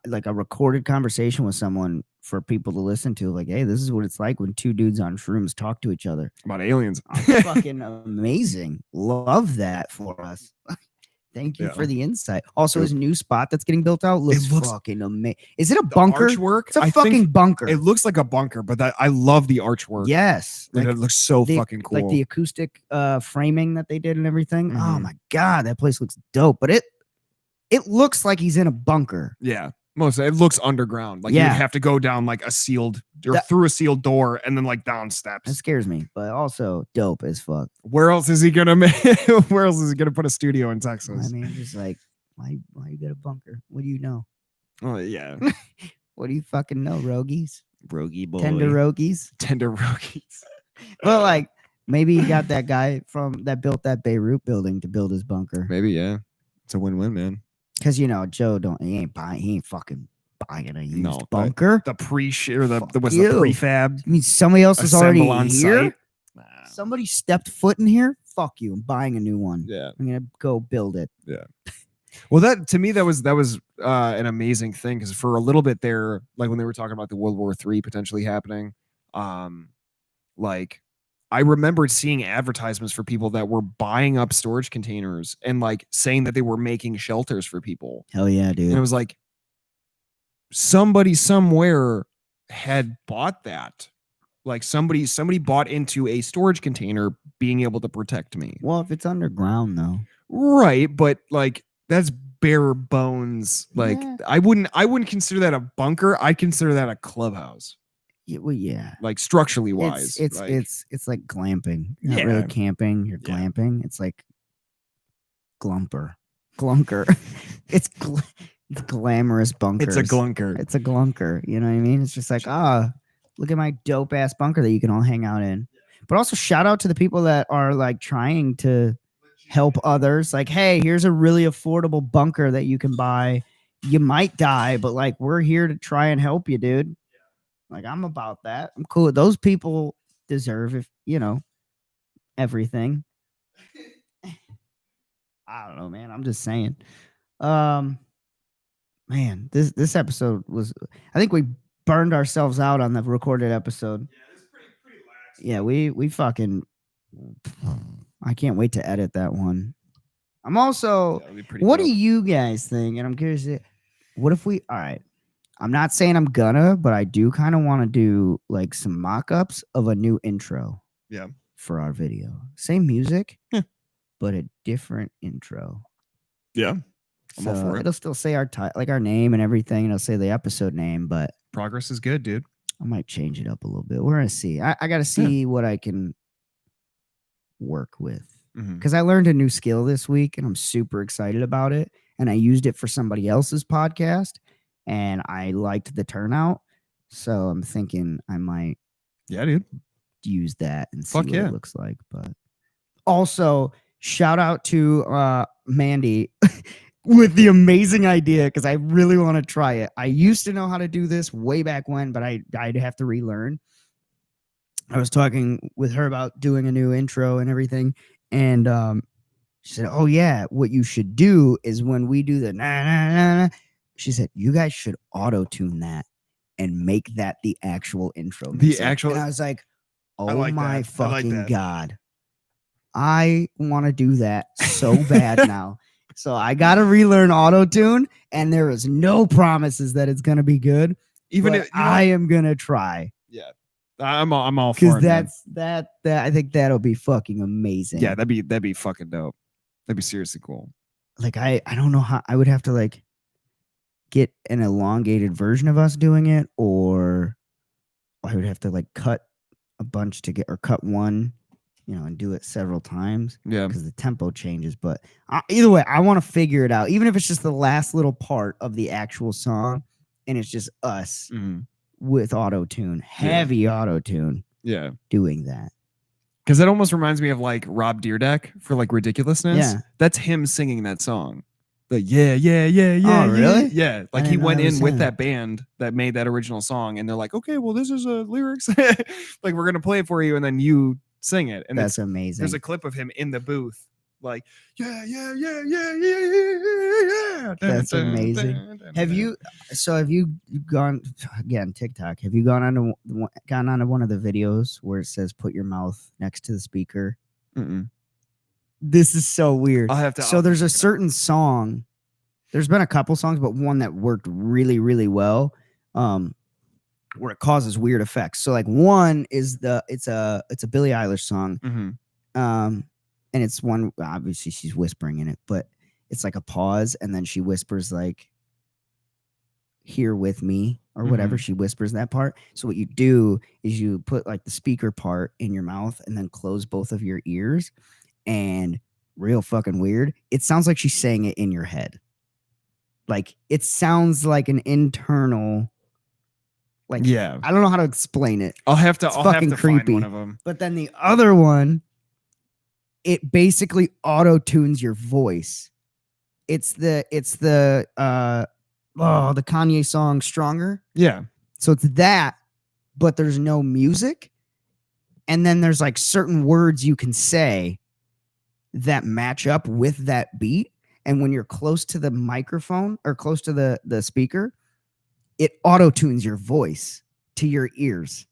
Like a recorded conversation with someone for people to listen to. Like, hey, this is what it's like when two dudes on shrooms talk to each other about aliens. Fucking amazing. Love that for us. Thank you for the insight. Also, his new spot that's getting built out looks fucking amazing. Is it a bunker? Archwork? It's a fucking bunker. It looks like a bunker, but I love the archwork. Yes. Like, it looks so fucking cool. Like the acoustic framing that they did and everything. Mm-hmm. Oh my God, that place looks dope. But it looks like he's in a bunker. Yeah. Mostly it looks underground. Like you would have to go down like through a sealed door and then like down steps. That scares me, but also dope as fuck. Where else is he gonna where else is he gonna put a studio in Texas? I mean, just like why you got a bunker? What do you know? Oh yeah. What do you fucking know, rogies? Rogie boy. Tender rogies. Well, like maybe he got that guy that built that Beirut building to build his bunker. Maybe, yeah. It's a win-win, man. Because Joe he ain't fucking buying a used bunker. The prefab. I mean, somebody else is already here. Nah. Somebody stepped foot in here. Fuck you. I'm buying a new one. Yeah. I'm gonna go build it. Yeah. Well, to me that was an amazing thing, because for a little bit there, like when they were talking about the World War III potentially happening, like I remembered seeing advertisements for people that were buying up storage containers and like saying that they were making shelters for people. Hell yeah, dude. And it was like somebody somewhere had bought that. Like somebody bought into a storage container being able to protect me. Well, if it's underground though. Right, but like that's bare bones. Like I wouldn't consider that a bunker. I'd consider that a clubhouse. Well, yeah. Like structurally wise. It's like glamping. You're not really camping, you're glamping. It's like glunker. It's glamorous bunkers. It's a glunker. You know what I mean? It's just like, look at my dope ass bunker that you can all hang out in. But also shout out to the people that are like trying to help others. Like, hey, here's a really affordable bunker that you can buy. You might die, but like we're here to try and help you, dude. Like, I'm about that. I'm cool. Those people deserve, everything. I don't know, man. I'm just saying. Man, this episode was, I think we burned ourselves out on the recorded episode. Yeah, this is pretty lax. Yeah, we fucking, I can't wait to edit that one. I'm also, what do you guys think? And I'm curious, what if all right. I'm not saying I'm gonna, but I do kind of want to do like some mock-ups of a new intro. Yeah. For our video. Same music, but a different intro. Yeah. I'm all for it. It'll still say our name and everything. It'll say the episode name, but progress is good, dude. I might change it up a little bit. We're gonna see. I gotta see what I can work with. Because I learned a new skill this week and I'm super excited about it. And I used it for somebody else's podcast. And I liked the turnout, so I'm thinking I might, dude, use that and see what it looks like. But also, shout out to Mandy with the amazing idea, because I really want to try it. I used to know how to do this way back when, but I'd have to relearn. I was talking with her about doing a new intro and everything, And she said, "Oh yeah, what you should do is when we do the na na na na," she said, "You guys should auto tune that and make that the actual intro The music." actual- And I was like, I "Oh like my that. I like fucking that. god, I want to do that so bad now." So I got to relearn auto tune, and there is no promises that it's gonna be good. Even But if you know, I am gonna try yeah, I'm all because for it, man. that's that. I think that'll be fucking amazing. Yeah, that'd be fucking dope. That'd be seriously cool. Like I don't know how I would have to like get an elongated version of us doing it, or I would have to like cut a bunch to get or cut one, and do it several times Yeah, because the tempo changes. But either way, I want to figure it out, even if it's just the last little part of the actual song, and it's just us with auto tune, heavy auto tune, yeah. doing that. Because that almost reminds me of like Rob Dyrdek for like Ridiculousness. Yeah. That's him singing that song. Like, yeah, yeah, yeah, yeah. Oh, really? Yeah. Like he didn't know went he was in with saying that band that made that original song, and they're like, okay, well, this is lyrics. Like, we're gonna play it for you, and then you sing it. And That's amazing. there's a clip of him in the booth, like, yeah, yeah, yeah, yeah, yeah. That's amazing. Have you gone again TikTok? Have you gone onto one of the videos where it says put your mouth next to the speaker? Mm-mm. This is so weird. I'll have to. So there's a certain song. There's been a couple songs, but one that worked really, really well, where it causes weird effects. So like one is it's a Billie Eilish song, and it's one, obviously she's whispering in it, but it's like a pause, and then she whispers like, "Here with me," or whatever. She whispers that part. So what you do is you put like the speaker part in your mouth and then close both of your ears, and real fucking weird, it sounds like she's saying it in your head. Like it sounds like an internal, like, yeah. I don't know how to explain it. I'll have to. It's I'll fucking have to find creepy. one of them. But then the other one, it basically auto tunes your voice. It's the Kanye song Stronger. Yeah. So it's that, but there's no music. And then there's like certain words you can say that match up with that beat. And when you're close to the microphone or close to the speaker, it auto tunes your voice to your ears.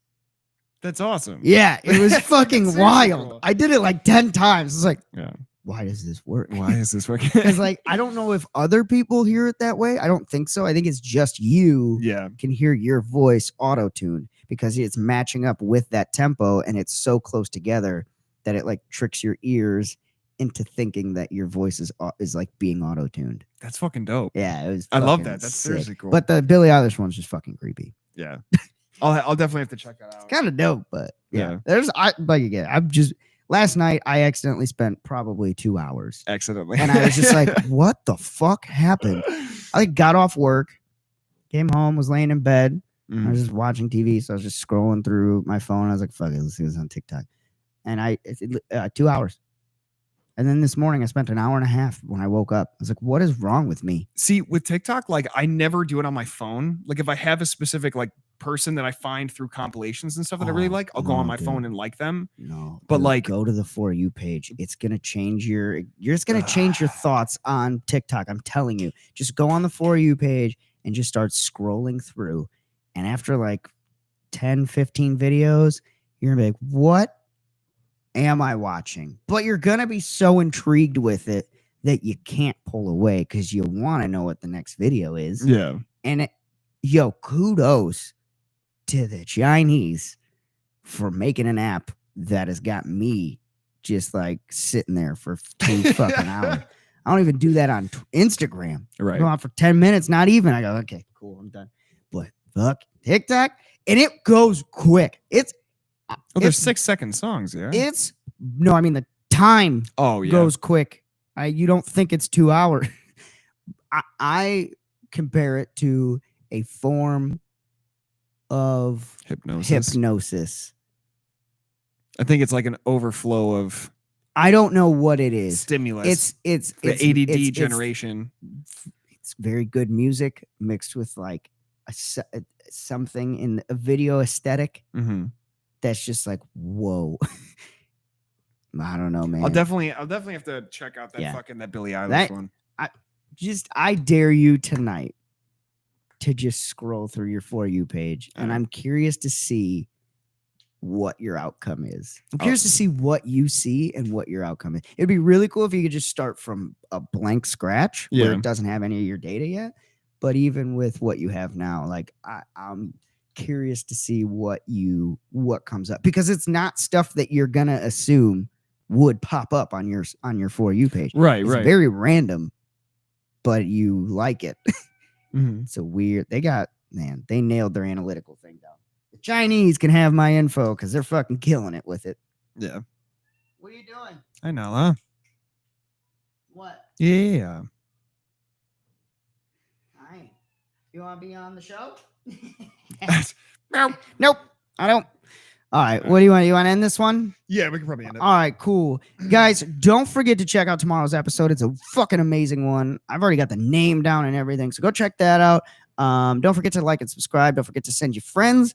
That's awesome. Yeah, it was fucking wild. Cool. I did it like 10 times. It's like, yeah. Why does this work? Why is this working? Because like I don't know if other people hear it that way. I don't think so. I think it's just you can hear your voice auto-tuned because it's matching up with that tempo and it's so close together that it like tricks your ears into thinking that your voice is like being auto-tuned. That's fucking dope. Yeah, it was. I love that. That's sick. seriously cool. But the Billie Eilish one's just fucking creepy. Yeah, I'll definitely have to check that out. It's kind of dope, but yeah. Last night, I accidentally spent probably 2 hours. Accidentally. And I was just like, what the fuck happened? I like got off work, came home, was laying in bed. I was just watching TV. So I was just scrolling through my phone. I was like, fuck it, let's see what's on TikTok. And 2 hours. And then this morning, I spent an hour and a half when I woke up. I was like, what is wrong with me? See, with TikTok, like I never do it on my phone. Like if I have a specific like person that I find through compilations and stuff that I really like, I'll go on my phone and like them. No, but like go to the For You page. It's gonna change you're just gonna change your thoughts on TikTok. I'm telling you. Just go on the For You page and just start scrolling through. And after like 10, 15 videos, you're gonna be like, what am I watching? But you're gonna be so intrigued with it that you can't pull away because you want to know what the next video is. Yeah. And kudos to the Chinese for making an app that has got me just like sitting there for 2 fucking hours. I don't even do that on Instagram. Right. I go on for 10 minutes, not even. I go, okay, cool, I'm done. But fuck TikTok, and it goes quick. There's 6-second songs, yeah. The time goes quick. You don't think it's 2 hours. I compare it to a form of hypnosis. I think it's like an overflow of I don't know what it is. Stimulus. It's the ADD generation. It's very good music mixed with like something in a video aesthetic that's just like, whoa. I don't know, man. I'll definitely have to check out that that Billie Eilish one. I dare you tonight to just scroll through your For You page, and I'm curious to see what your outcome is. I'm curious to see what you see and what your outcome is. It'd be really cool if you could just start from a blank scratch where it doesn't have any of your data yet. But even with what you have now, like I'm curious to see what comes up, because it's not stuff that you're gonna assume would pop up on your For You page. Right, it's very random, but you like it. It's a weird. They nailed their analytical thing down. The Chinese can have my info because they're fucking killing it with it. Yeah. What are you doing? I know, huh? What? Yeah. Hi. You want to be on the show? Nope. I don't. All right. What do you want? You want to end this one? Yeah, we can probably end it. All right, cool. Guys, don't forget to check out tomorrow's episode. It's a fucking amazing one. I've already got the name down and everything, so go check that out. Don't forget to like and subscribe. Don't forget to send your friends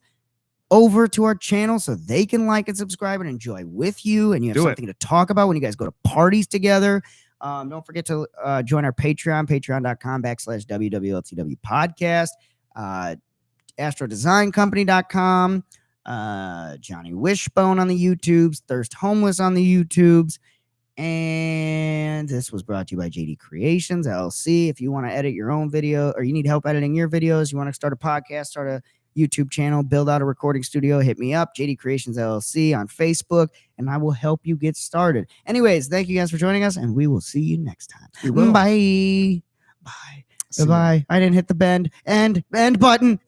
over to our channel so they can like and subscribe and enjoy with you, and you have something to talk about when you guys go to parties together. Don't forget to join our Patreon, patreon.com/WWLTW podcast, astrodesigncompany.com, Johnny Wishbone on the YouTubes, Thirst Homeless on the YouTubes. And this was brought to you by JD Creations LLC. If you want to edit your own video, or you need help editing your videos, you want to start a podcast, start a YouTube channel, build out a recording studio, hit me up, JD Creations LLC on Facebook, and I will help you get started. Anyways, thank you guys for joining us, and we will see you next time. Bye. Bye. Bye. I didn't hit the end button.